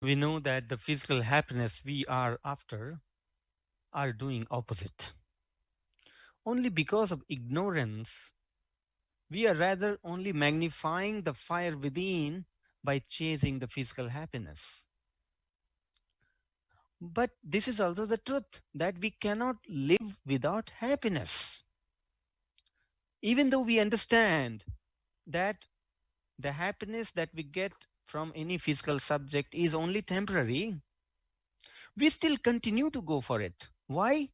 We know that the physical happiness we are after are doing opposite. Only because of ignorance, we are rather only magnifying the fire within by chasing the physical happiness. But this is also the truth that we cannot live without happiness. Even though we understand that the happiness that we get from any physical subject is only temporary, we still continue to go for it. Why?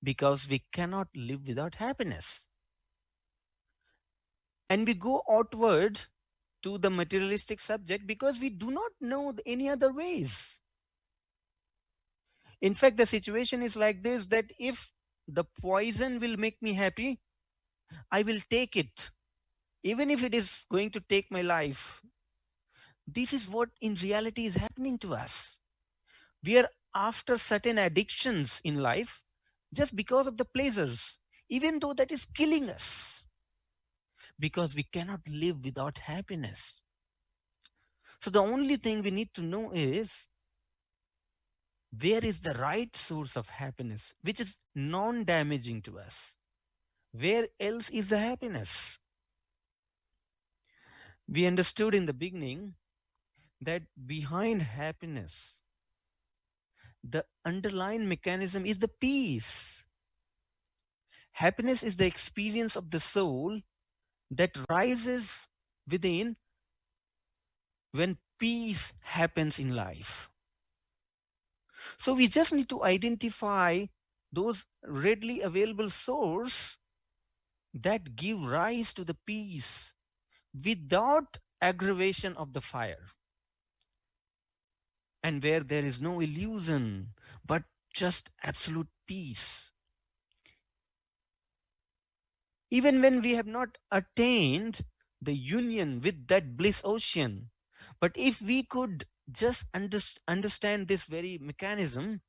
Because we cannot live without happiness. And we go outward to the materialistic subject because we do not know any other ways. In fact, the situation is like this, that if the poison will make me happy, I will take it, even if it is going to take my life. This is what in reality is happening to us. We are after certain addictions in life just because of the pleasures, even though that is killing us, because we cannot live without happiness. So the only thing we need to know is where is the right source of happiness, which is non damaging to us. Where else is the happiness? We understood in the beginning that behind happiness, the underlying mechanism is the peace. Happiness is the experience of the soul that rises within when peace happens in life. So we just need to identify those readily available sources that give rise to the peace without aggravation of the fire, and where there is no illusion but just absolute peace. Even when we have not attained the union with that bliss ocean, but if we could just understand this very mechanism,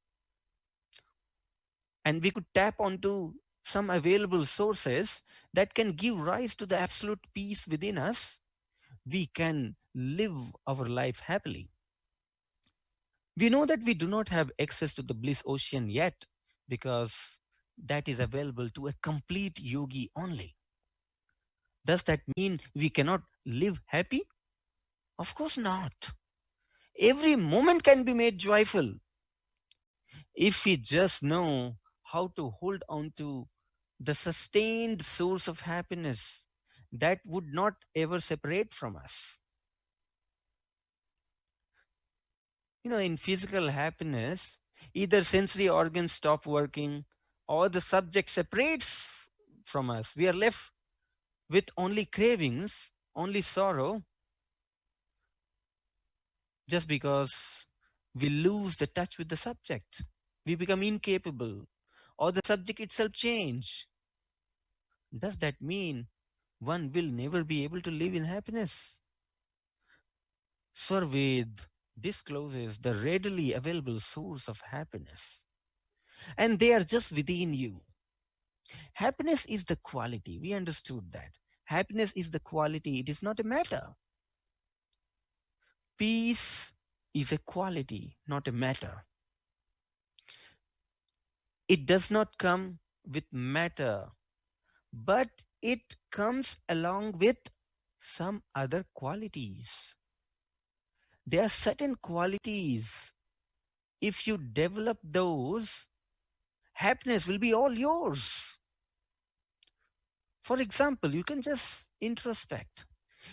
and we could tap onto some available sources that can give rise to the absolute peace within us, we can live our life happily. We know that we do not have access to the bliss ocean yet because that is available to a complete yogi only. Does that mean we cannot live happy? Of course not. Every moment can be made joyful if we just know how to hold on to the sustained source of happiness that would not ever separate from us. In physical happiness, either sensory organs stop working or the subject separates from us. We are left with only cravings, only sorrow, just because we lose the touch with the subject. We become incapable, or the subject itself change. Does that mean one will never be able to live in happiness? Sarved discloses the readily available source of happiness, and they are just within you. Happiness is the quality. We understood that. Happiness is the quality, it is not a matter. Peace is a quality, not a matter. It does not come with matter, but it comes along with some other qualities. There are certain qualities. If you develop those, happiness will be all yours. For example, you can just introspect.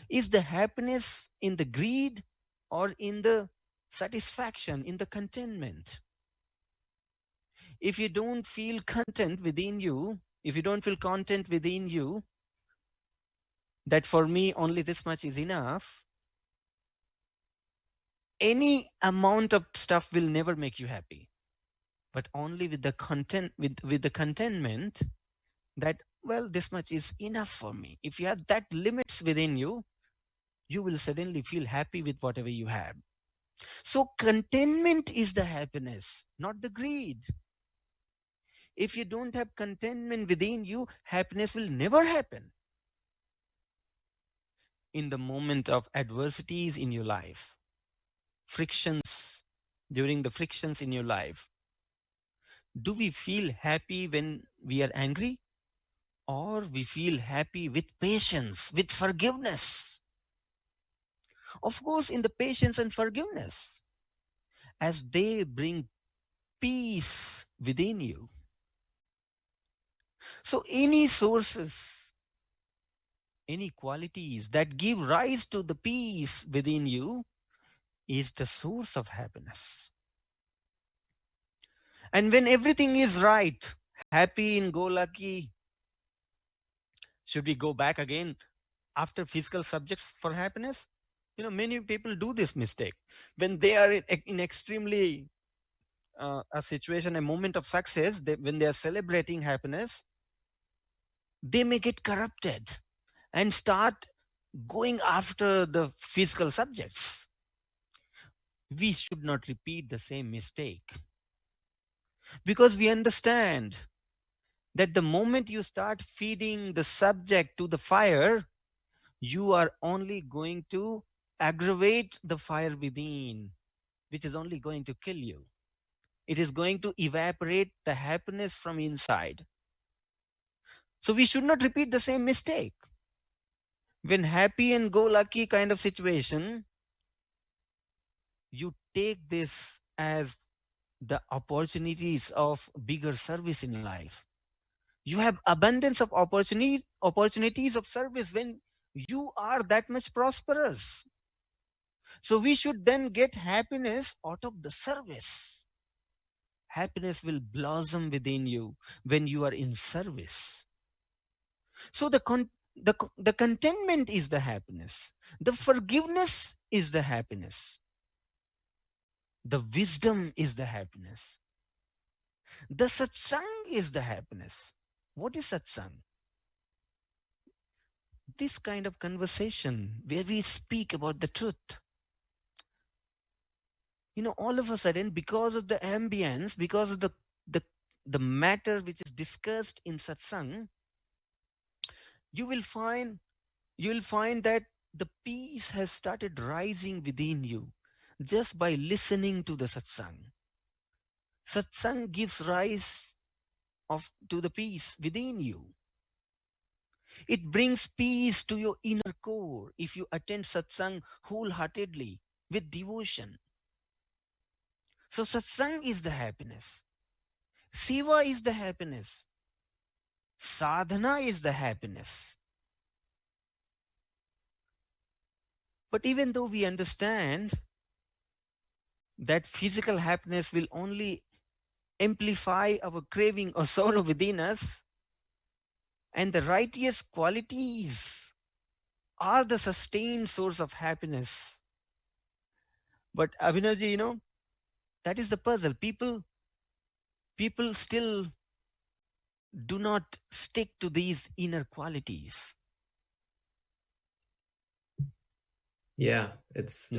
Is the happiness in the greed or in the satisfaction, in the contentment? If you don't feel content within you, if you don't feel content within you, that for me only this much is enough, any amount of stuff will never make you happy. But only with the content, with the contentment that, well, this much is enough for me. If you have that limits within you, you will suddenly feel happy with whatever you have. So contentment is the happiness, not the greed. If you don't have contentment within you, happiness will never happen. In the moment of adversities in your life, frictions, during the frictions in your life, do we feel happy when we are angry, or we feel happy with patience, with forgiveness? Of course, in the patience and forgiveness, as they bring peace within you. So, any sources, any qualities that give rise to the peace within you is the source of happiness. And when everything is right, happy and go lucky, should we go back again after physical subjects for happiness? Many people do this mistake. When they are in extremely a situation, a moment of success, when they are celebrating happiness, they may get corrupted and start going after the physical subjects. We should not repeat the same mistake, because we understand that the moment you start feeding the subject to the fire, you are only going to aggravate the fire within, which is only going to kill you. It is going to evaporate the happiness from inside. So we should not repeat the same mistake. When happy and go lucky kind of situation, you take this as the opportunities of bigger service in life. You have abundance of opportunities of service when you are that much prosperous. So we should then get happiness out of the service. Happiness will blossom within you when you are in service. So the contentment is the happiness. The forgiveness is the happiness. The wisdom is the happiness. The satsang is the happiness. What is satsang? This kind of conversation where we speak about the truth. All of a sudden, because of the ambience, because of the, the matter which is discussed in satsang, you will find you will find that the peace has started rising within you just by listening to the satsang. Satsang gives rise to the peace within you. It brings peace to your inner core if you attend satsang wholeheartedly with devotion. So satsang is the happiness. Siva is the happiness. Sadhana is the happiness. But even though we understand that physical happiness will only amplify our craving or sorrow within us, and the righteous qualities are the sustained source of happiness. But Abhinavji, that is the puzzle. People still do not stick to these inner qualities. Yeah, it's